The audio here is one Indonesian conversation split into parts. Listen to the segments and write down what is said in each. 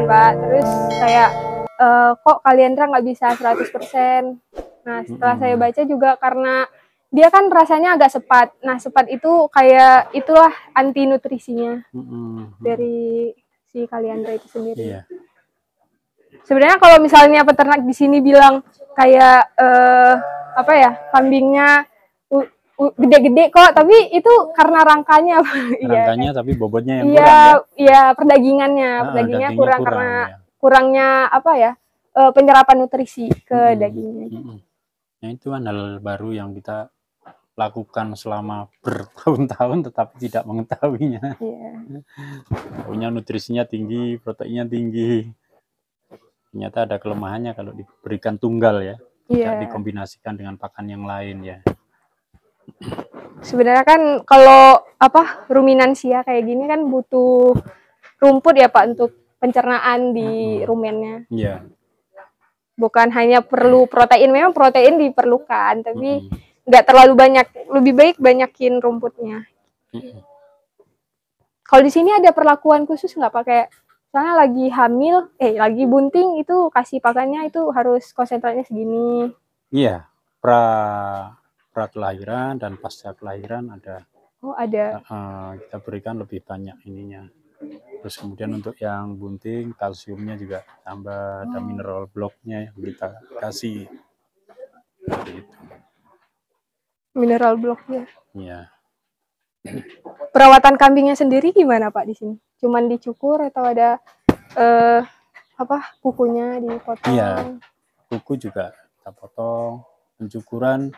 Pak. Terus kayak kok Kaliandra nggak bisa 100%. Nah, setelah saya baca juga karena dia kan rasanya agak sepat. Nah, sepat itu kayak itulah anti nutrisinya dari si Kaliandra itu sendiri. Iya. Sebenarnya kalau misalnya peternak di sini bilang kayak apa ya, kambingnya gede-gede kok, tapi itu karena rangkanya. Rangkanya tapi bobotnya yang iya, kurang ya? Iya, perdagingannya Dagingnya kurang kurang, karena ya. kurangnya apa ya, penyerapan nutrisi ke dagingnya. Nah, itu kan hal baru yang kita lakukan selama bertahun-tahun tetapi tidak mengetahuinya. Punya nutrisinya tinggi, proteinnya tinggi. Ternyata ada kelemahannya kalau diberikan tunggal ya, tidak dikombinasikan dengan pakan yang lain ya. Sebenarnya kan kalau apa ruminansia kayak gini kan butuh rumput ya Pak untuk pencernaan di rumennya. Iya. Bukan hanya perlu protein, memang protein diperlukan, tapi nggak terlalu banyak. Lebih baik banyakin rumputnya. Kalau di sini ada perlakuan khusus nggak pakai? Misalnya lagi hamil, lagi bunting itu kasih pakannya itu harus konsentratnya segini. Iya, pra kelahiran dan pasca kelahiran ada. Oh, ada. Kita berikan lebih banyak ininya. Terus kemudian untuk yang bunting, kalsiumnya juga tambah, ada mineral blocknya yang kita kasih. Gitu. Mineral blocknya. Iya. Perawatan kambingnya sendiri gimana Pak di sini? Cuman dicukur atau ada kukunya dipotong? Iya, kuku juga kita potong. Pencukuran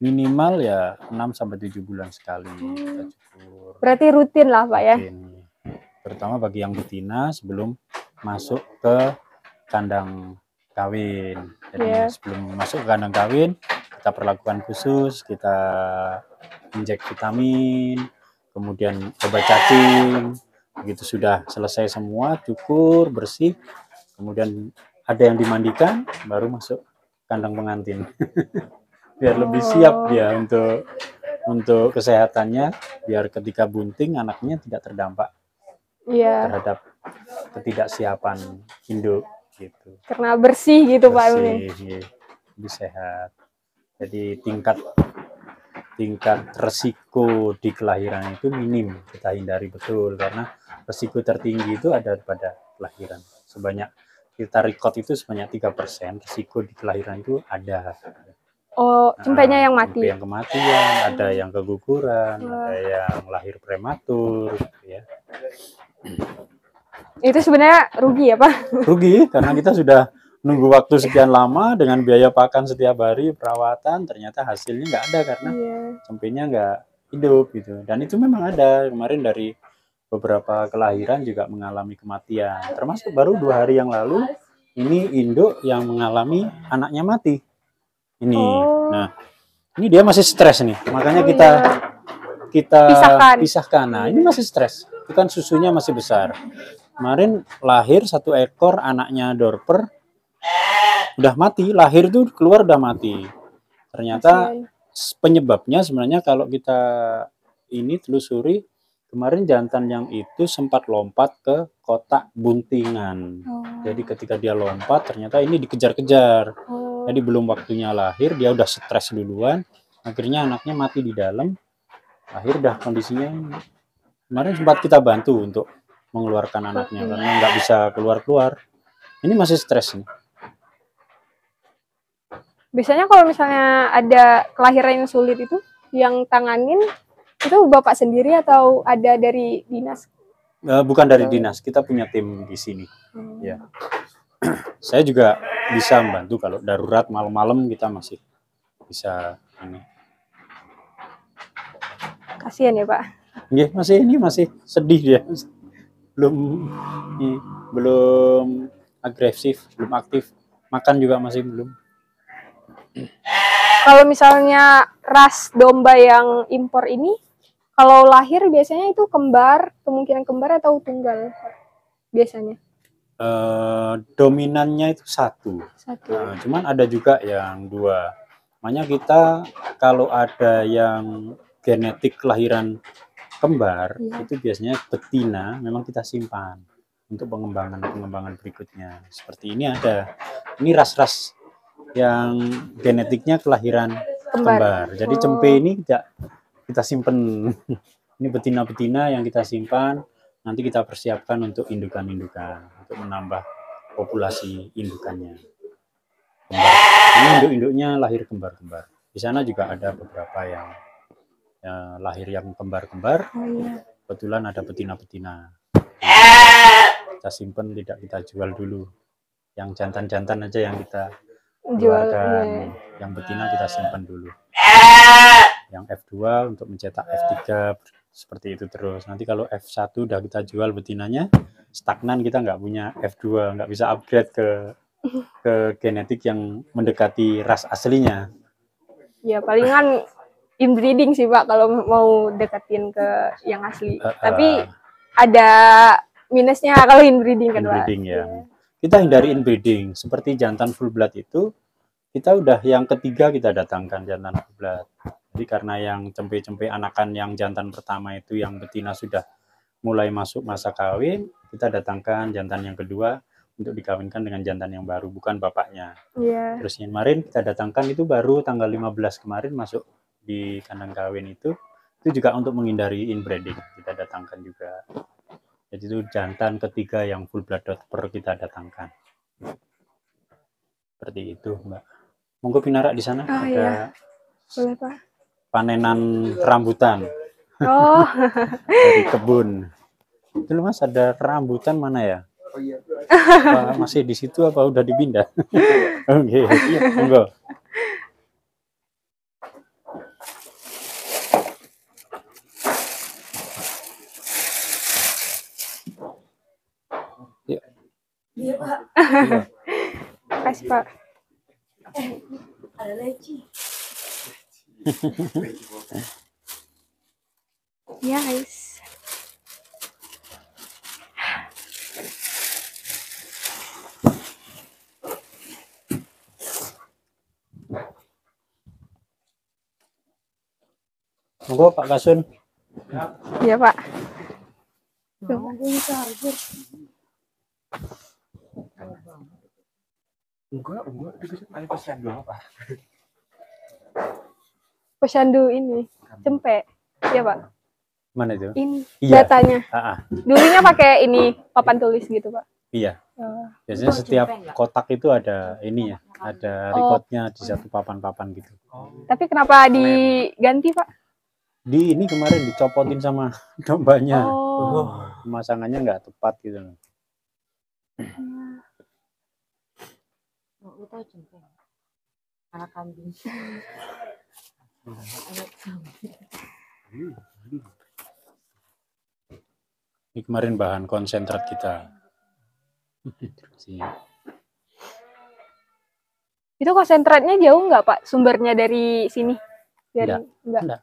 minimal ya 6-7 bulan sekali kita cukur. Berarti rutin lah Pak ya? Terutama bagi yang betina sebelum masuk ke kandang kawin. Jadi sebelum masuk ke kandang kawin kita perlakukan khusus, kita injek vitamin, kemudian obat cacing. Begitu sudah selesai semua, cukur, bersih, kemudian ada yang dimandikan, baru masuk kandang pengantin. Biar lebih siap dia untuk kesehatannya, biar ketika bunting anaknya tidak terdampak terhadap ketidaksiapan induk gitu. Karena bersih gitu Pak. Bersih, lebih sehat. Jadi tingkat resiko di kelahiran itu minim, kita hindari betul, karena resiko tertinggi itu ada pada kelahiran. Kita record itu sebanyak 3% resiko di kelahiran itu ada. Oh, cempenya yang mati. Yang kematian, ada yang keguguran, ada yang lahir prematur, gitu ya. Itu sebenarnya rugi ya Pak? Rugi, karena kita sudah nunggu waktu sekian lama dengan biaya pakan setiap hari, perawatan, ternyata hasilnya nggak ada karena cempenya nggak hidup gitu. Dan itu memang ada, kemarin dari beberapa kelahiran juga mengalami kematian. Termasuk baru 2 hari yang lalu, ini induk yang mengalami anaknya mati. Ini, nah ini dia masih stres nih, makanya kita pisahkan. Nah ini masih stres, itu kan susunya masih besar. Kemarin lahir 1 ekor anaknya dorper, udah mati, lahir tuh keluar udah mati. Ternyata penyebabnya sebenarnya kalau kita ini telusuri, kemarin jantan yang itu sempat lompat ke kotak buntingan. Jadi ketika dia lompat ternyata ini dikejar-kejar. Jadi belum waktunya lahir, dia udah stres duluan. Akhirnya anaknya mati di dalam. Lahir dah kondisinya. Kemarin sempat kita bantu untuk mengeluarkan anaknya karena nggak bisa keluar-keluar. Ini masih stres nih. Biasanya kalau misalnya ada kelahiran yang sulit itu, yang tanganin itu Bapak sendiri atau ada dari dinas? Bukan dari dinas, kita punya tim di sini. Ya. Saya juga bisa membantu kalau darurat malam-malam kita masih bisa ini. Kasihan ya Pak. Iya, masih sedih dia. Belum agresif, belum aktif. Makan juga masih belum. Kalau misalnya ras domba yang impor ini, kalau lahir biasanya itu kemungkinan kembar atau tunggal biasanya? Dominannya itu satu. Nah, cuman ada juga yang 2. Makanya kita kalau ada yang genetik kelahiran kembar, itu biasanya betina memang kita simpan. untuk pengembangan berikutnya. Seperti ini ada, ini ras-ras yang genetiknya kelahiran kembar. Jadi cempe ini tidak kita simpen. Ini betina-betina yang kita simpan, nanti kita persiapkan untuk indukan-indukan, untuk menambah populasi indukannya. Kembar. Ini induk-induknya lahir kembar-kembar. Di sana juga ada beberapa yang lahir yang kembar-kembar. Kebetulan ada betina-betina. Kita simpen, tidak kita jual dulu. Yang jantan-jantan aja yang kita keluarkan. Yang betina kita simpan dulu. Yang F2 untuk mencetak F3 seperti itu terus. Nanti kalau F1 udah kita jual betinanya, stagnan, kita nggak punya F2, nggak bisa upgrade ke genetik yang mendekati ras aslinya. Ya palingan inbreeding sih Pak kalau mau deketin ke yang asli. Tapi ada minusnya kalau inbreeding kan Pak. Inbreeding ya. Kita hindari inbreeding. Seperti jantan full blood itu, kita udah yang ketiga kita datangkan jantan full blood. Jadi karena yang cempe-cempe anakan yang jantan pertama itu yang betina sudah mulai masuk masa kawin, kita datangkan jantan yang kedua untuk dikawinkan dengan jantan yang baru, bukan bapaknya. Terus yang kemarin kita datangkan itu baru tanggal 15 kemarin masuk di kandang kawin itu juga untuk menghindari inbreeding kita datangkan juga. Jadi itu jantan ketiga yang full blood dot kita datangkan. Seperti itu Mbak. Monggo pinarak di sana ada iya. Boleh Pak. Panenan rambutan. Dari kebun. Itu Mas ada rambutan mana ya? Oh iya. Masih di situ apa udah dipindah? Oke, monggo. Iya Pak. Kasih Pak. Ada leci. Ya guys. Monggo Pak Kasun. Iya Pak. Enggak, ada posyandu apa? Posyandu ini, cempe. Iya Pak. Mana itu? Ini iya. Datanya. Dulunya pakai ini papan tulis gitu Pak. Iya. Biasanya setiap kotak itu ada ini ya, ada recordnya di satu papan-papan gitu. Tapi kenapa diganti Pak? Di ini kemarin dicopotin sama dombanya. Pemasangannya nggak tepat gitu loh. Lu tahu cempe? Anak kambing. Anak kambing. Ini kemarin bahan konsentrat kita. Itu konsentratnya jauh nggak Pak? Sumbernya dari sini? Enggak.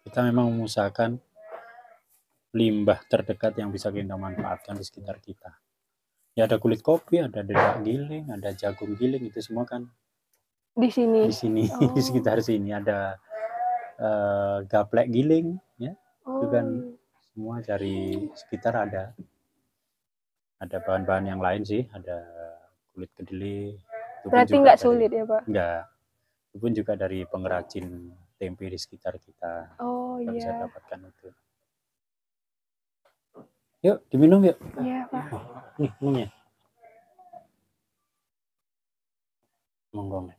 Kita memang mengusahakan limbah terdekat yang bisa kita manfaatkan di sekitar kita. Ya ada kulit kopi, ada dedak giling, ada jagung giling, itu semua kan di sini. Di sini, di sekitar sini ada gaplek giling, ya, itu kan semua dari sekitar ada bahan-bahan yang lain sih, ada kulit kedelai. Berarti nggak sulit ya Pak? Enggak, itu pun juga dari pengrajin tempe di sekitar kita. Kita bisa dapatkan itu. Yuk, diminum yuk. Iya Pak. Nih, minumnya. Monggo.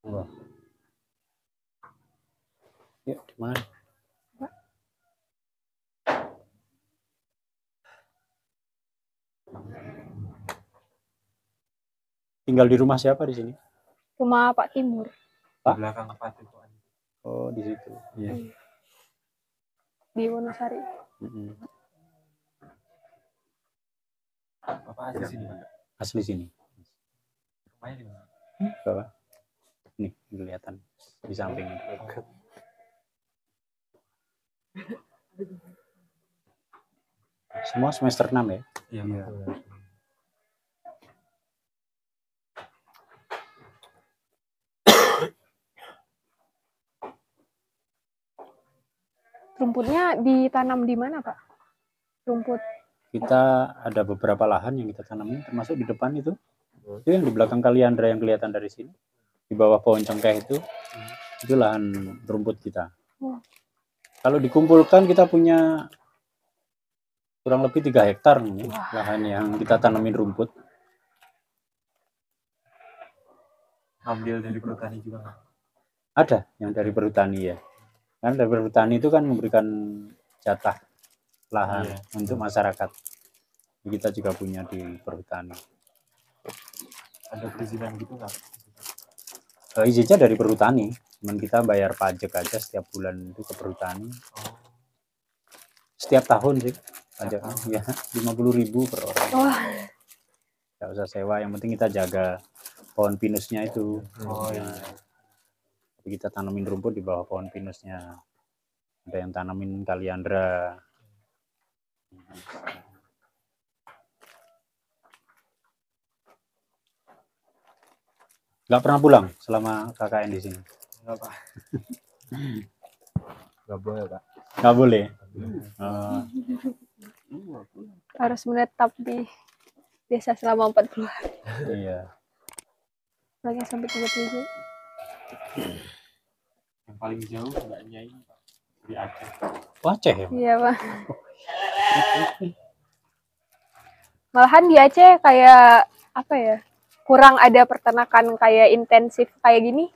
Monggo. Yuk, di mana? Tinggal di rumah siapa di sini? Rumah Pak Timur. Pak? Di belakang Pak Timur. Oh, di situ. Iya. Di Wonosari. Bapak asli sini, Pak? Asli sini. Rumahnya di mana? Bawah. Nih, kelihatan di samping. Semua semester 6 ya? Iya. Rumputnya ditanam di mana, Pak? Rumput. Kita ada beberapa lahan yang kita tanamin, termasuk di depan itu. Itu yang di belakang Kaliandra yang kelihatan dari sini. Di bawah pohon cengkeh itu lahan rumput kita. Kalau dikumpulkan kita punya kurang lebih 3 hektar nih, lahan yang kita tanamin rumput. Ambil dari perhutani juga nggak? Ada yang dari perhutani ya. Kan dari perhutani itu kan memberikan jatah lahan untuk masyarakat. Kita juga punya di perhutani. Ada perizinan gitu nggak? Izinnya dari perhutani, cuman kita bayar pajak aja setiap bulan itu ke perhutani. Setiap tahun sih pajaknya ya 50.000 per orang. Nggak usah sewa, yang penting kita jaga pohon pinusnya itu. Jadi kita tanamin rumput di bawah pohon pinusnya. Ada yang tanamin Kaliandra. Nggak pernah pulang selama KKN di sini? Nggak, Pak. Nggak boleh, Pak. Nggak boleh. Harus menetap di desa selama 40 hari. Iya. Pulangnya sampai 37. Yang paling jauh nggak Nyai, Pak? Di Aceh. Aceh ya? Iya, Pak. Malahan di Aceh kayak apa ya? Kurang ada peternakan kayak intensif kayak gini.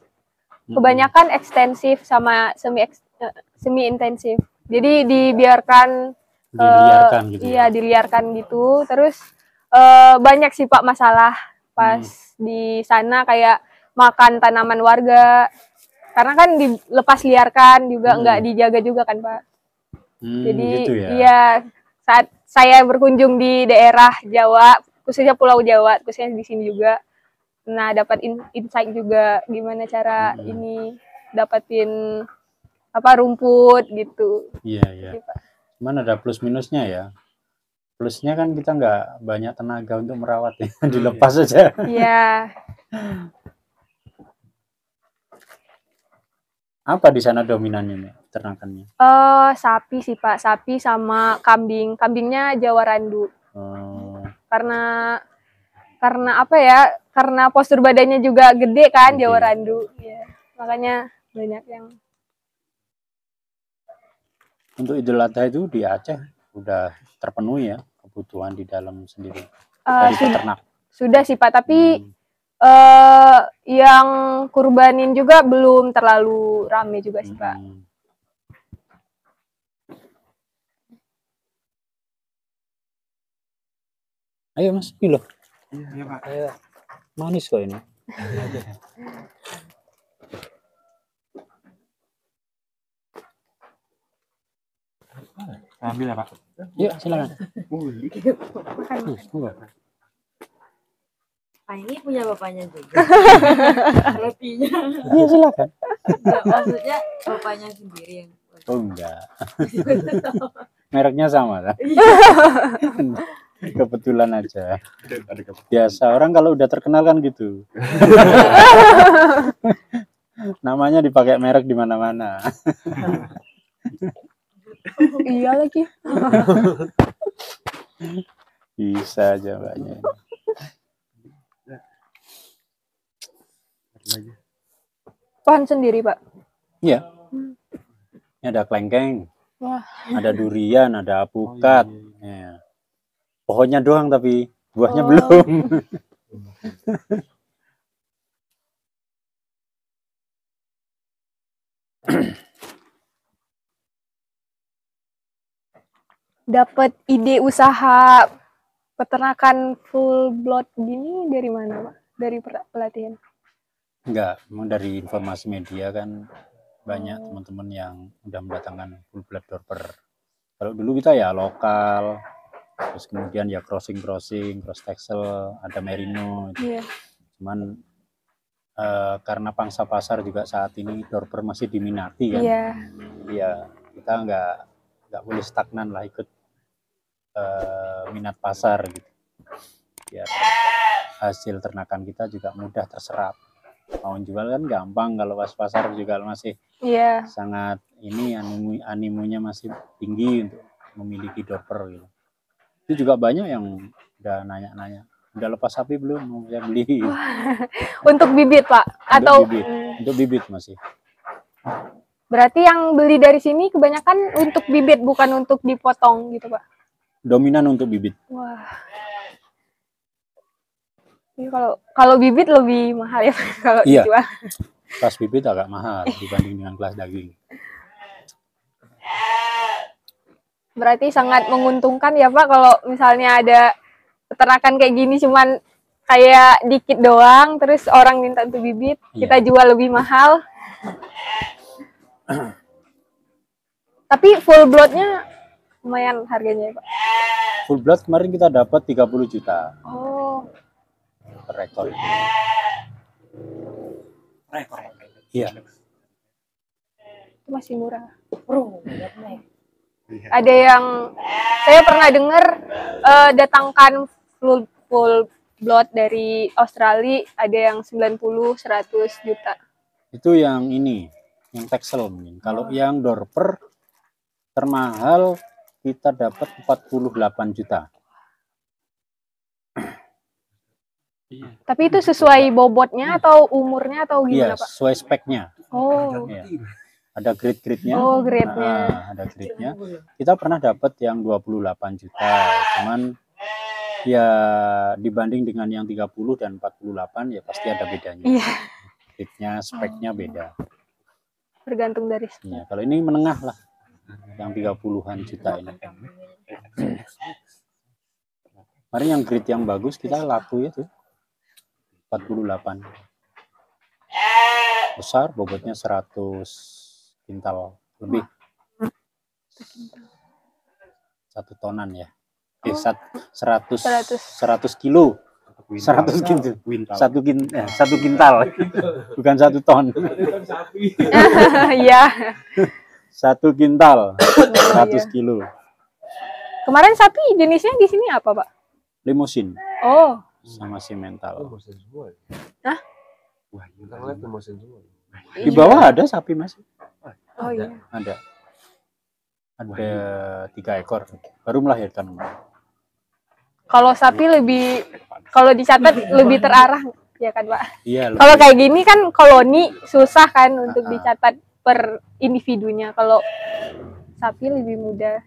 Kebanyakan ekstensif sama semi intensif. Jadi dibiarkan Diliarkan gitu. Iya, diliarkan gitu. Terus banyak sih Pak masalah pas di sana kayak makan tanaman warga. Karena kan dilepas liarkan juga nggak dijaga juga kan Pak. Jadi gitu ya? iya, saat saya berkunjung di daerah Jawa, khususnya Pulau Jawa, khususnya di sini juga, nah dapat insight juga gimana cara ini dapatin apa rumput gitu. Iya, iya. Gitu, Pak. Cuman ada plus minusnya ya. Plusnya kan kita nggak banyak tenaga untuk merawat ya, dilepas aja. Iya. Apa di sana dominannya nih, ternakannya? Sapi sih Pak, sapi sama kambing. Kambingnya Jawa Randu. Karena apa ya? Karena postur badannya juga gede kan Jawa Randu. Ya, makanya banyak yang. Untuk Idul Adha itu di Aceh udah terpenuhi ya kebutuhan di dalam sendiri dari peternak. Sudah sih Pak, tapi yang kurbanin juga belum terlalu rame juga sih Pak. Ayo Mas, ini loh. Iya Pak. Ayo. Manis kok ini. Ambil ya Pak. Yuk silakan. Ah, ini punya bapaknya juga. Rotinya. Iya silakan. Enggak, maksudnya bapaknya sendiri yang. Oh enggak. Mereknya sama kan? Kebetulan aja. Biasa orang kalau udah terkenal kan gitu. Namanya dipakai merek di mana-mana. Iya lagi. Bisa aja Mbaknya. Pohon sendiri Pak. Iya. Ini ada kelengkeng. Wah. Ada durian, ada apukat. Ya. Pohonnya doang tapi buahnya belum. Dapat ide usaha peternakan full blood gini dari mana Pak? Dari pelatihan? Enggak, memang dari informasi media kan banyak teman-teman yang udah mendatangkan full blood dorper. Kalau dulu kita ya lokal, terus kemudian ya cross texel, ada merino. Gitu. Yeah. Cuman karena pangsa pasar juga saat ini dorper masih diminati kan. Iya. Ya kita nggak boleh stagnan lah, ikut minat pasar gitu. Biar hasil ternakan kita juga mudah terserap. Mau jual kan gampang, kalau pas pasar juga masih sangat ini animonya masih tinggi untuk memiliki dorper gitu. Itu juga banyak yang udah nanya-nanya, udah lepas sapi belum, mau saya beli. Untuk bibit Pak atau Untuk bibit masih. berarti yang beli dari sini kebanyakan untuk bibit bukan untuk dipotong gitu Pak? Dominan untuk bibit. Wah. Ini kalau bibit lebih mahal ya Pak, kalau Iya. dijual. Kelas bibit agak mahal dibanding dengan kelas daging. Berarti sangat menguntungkan ya Pak kalau misalnya ada peternakan kayak gini cuman kayak dikit doang terus orang minta untuk bibit, Iya. kita jual lebih mahal. Tapi full bloodnya lumayan harganya ya Pak. Full blood kemarin kita dapat 30 juta Oh, per ekor. Iya. itu masih murah. Bro, lihat nih. Ada yang saya pernah dengar datangkan full blood dari Australia ada yang 90 100 juta. Itu yang ini, yang Texel mungkin. Kalau yang dorper termahal kita dapat 48 juta. Tapi itu sesuai bobotnya atau umurnya atau Iya, gimana Pak? sesuai speknya. Oh, Iya. Ada grade-grade-nya. oh grade-nya. Ada grade-nya. Kita pernah dapat yang 28 juta. Cuman ya dibanding dengan yang 30 dan 48 ya pasti ada bedanya. Iya, Grade-nya, speknya beda. tergantung dari Ya, kalau ini menengah lah. Yang 30-an juta ini. Kemarin yang grade yang bagus kita laku ya tuh. 48. Besar, bobotnya 100 kintal lebih. 1 tonan ya. 100 kilo. 100 kintal. 1 kintal. Bukan 1 ton. Iya. 1 kintal. 100 kilo. Kemarin sapi jenisnya di sini apa, Pak? Limosin Oh, sama simental. hah? Wah, kita ngeliat mesin semua. Di bawah ada sapi masih. Oh iya. Ada 3 ekor baru melahirkan. Kalau sapi lebih, kalau dicatat lebih terarah ya kan, Pak? Iya. Kalau kayak gini kan koloni susah kan untuk dicatat per individunya. Kalau sapi lebih mudah.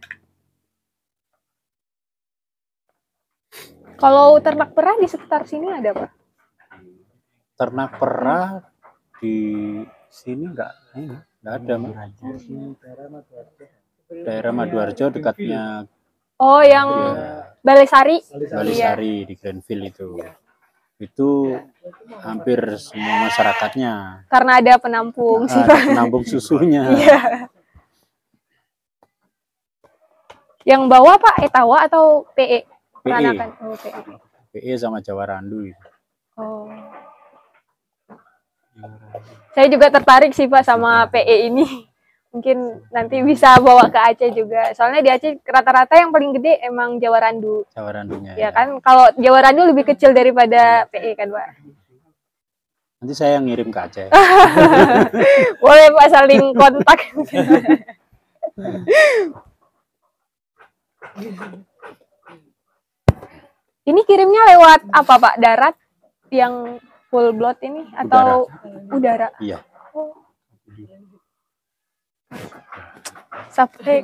Kalau ternak perah di sekitar sini ada, Pak? Ternak perah di sini nggak ada, Mbak. Daerah Maduarjo dekatnya Oh, yang Balesari. Balisari di Greenfield itu hampir semua masyarakatnya Karena ada penampung. ada penampung susunya. Iya. Yang bawah Pak Etawa atau PE? Peranakan. Oh, PE. PE sama Jawa Randu itu. Oh. Saya juga tertarik sih Pak sama PE ini. Mungkin nanti bisa bawa ke Aceh juga. Soalnya di Aceh rata-rata yang paling gede emang Jawa Randu. Jawa Randunya Ya kan, kalau Jawa Randu lebih kecil daripada PE kan Pak. Nanti saya yang ngirim ke Aceh. Boleh Pak saling kontak. Ini kirimnya lewat apa Pak? Darat yang full blood ini atau udara? Iya.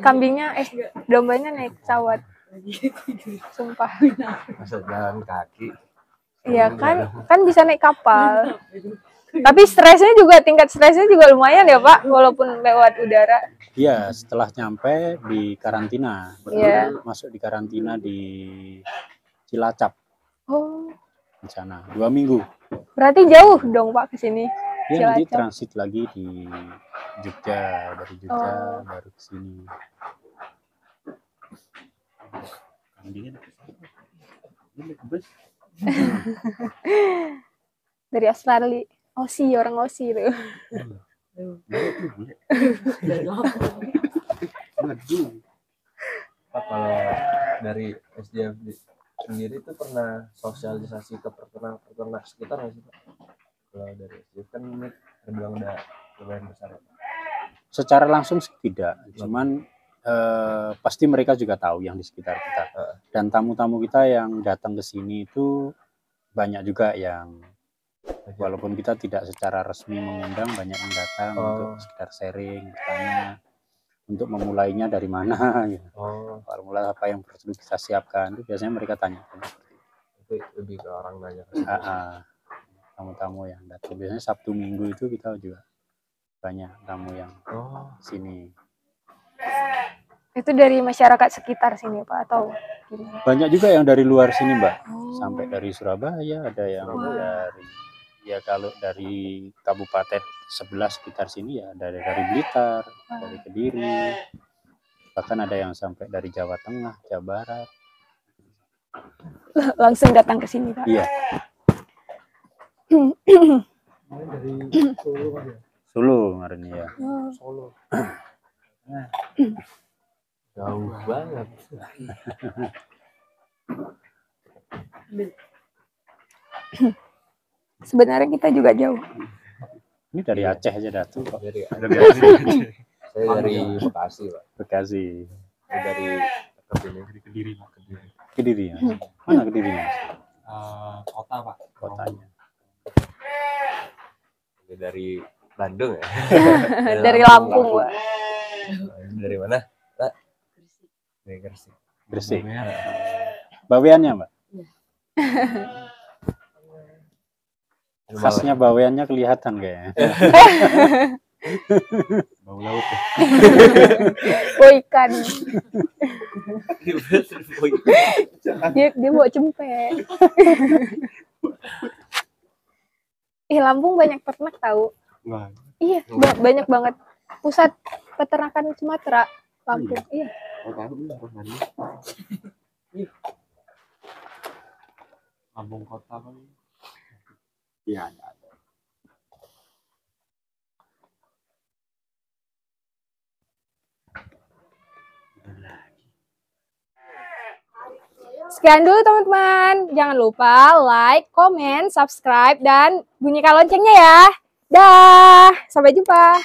Kambingnya dombanya naik pesawat. Sumpah. Masa jalan kaki. Iya kan bisa naik kapal. Tapi tingkat stresnya juga lumayan ya Pak, walaupun lewat udara. Iya, setelah nyampe di karantina. Iya. Masuk di karantina di Cilacap. Oh. Di sana 2 minggu. Berarti jauh dong Pak ke sini. Dia nanti Cilacap. transit lagi di Jogja, dari Jogja baru ke sini. Dari Australia. Aussie, orang Aussie itu. Pak, kalau dari SDF sendiri itu pernah sosialisasi ke peternak sekitar nggak sih Pak? Kalau dari SDF kan ini terbilang udah lumayan besar ya. Secara langsung sih tidak, cuman pasti mereka juga tahu yang di sekitar kita. Dan tamu-tamu kita yang datang ke sini itu banyak juga yang walaupun kita tidak secara resmi mengundang, banyak yang datang untuk sekedar sharing, bertanya, untuk memulainya dari mana, gitu. Formula apa yang perlu kita siapkan, itu biasanya mereka tanya. Itu lebih ke orang nanya. Tamu-tamu yang datang biasanya Sabtu Minggu itu kita juga banyak tamu yang sini. Itu dari masyarakat sekitar sini Pak atau gimana? Banyak juga yang dari luar sini Mbak, sampai dari Surabaya, ada yang dari, ya kalau dari kabupaten sebelah sekitar sini ya ada dari Blitar, dari Kediri, bahkan ada yang sampai dari Jawa Tengah, Jawa Barat. Langsung datang ke sini Pak? Iya. Dari Solo kan ya? Solo kemarin ya. Solo. Jauh banget. Sebenarnya kita juga jauh. Ini dari Aceh aja datang kok. Dari Aceh. Saya dari Bekasi, Pak. Bekasi. Saya dari Kediri. Kediri ya. Mana Kedirinya? Kota Pak. Kotanya. Ini dari Bandung ya. Dari Lampung Pak. Dari mana? Pak? Dari Gresik. Gresik. Baweannya Mbak? Khasnya baweannya kelihatan kayaknya. Bau laut ya. Oh ikan. Dia bawa cempe. Lampung banyak ternak tahu. Iya, banyak banget. Pusat peternakan Sumatera, Lampung. Iya. Lampung kota Pak. Iya. Sekian dulu teman-teman. Jangan lupa like, comment, subscribe, dan bunyikan loncengnya ya. Dah, sampai jumpa.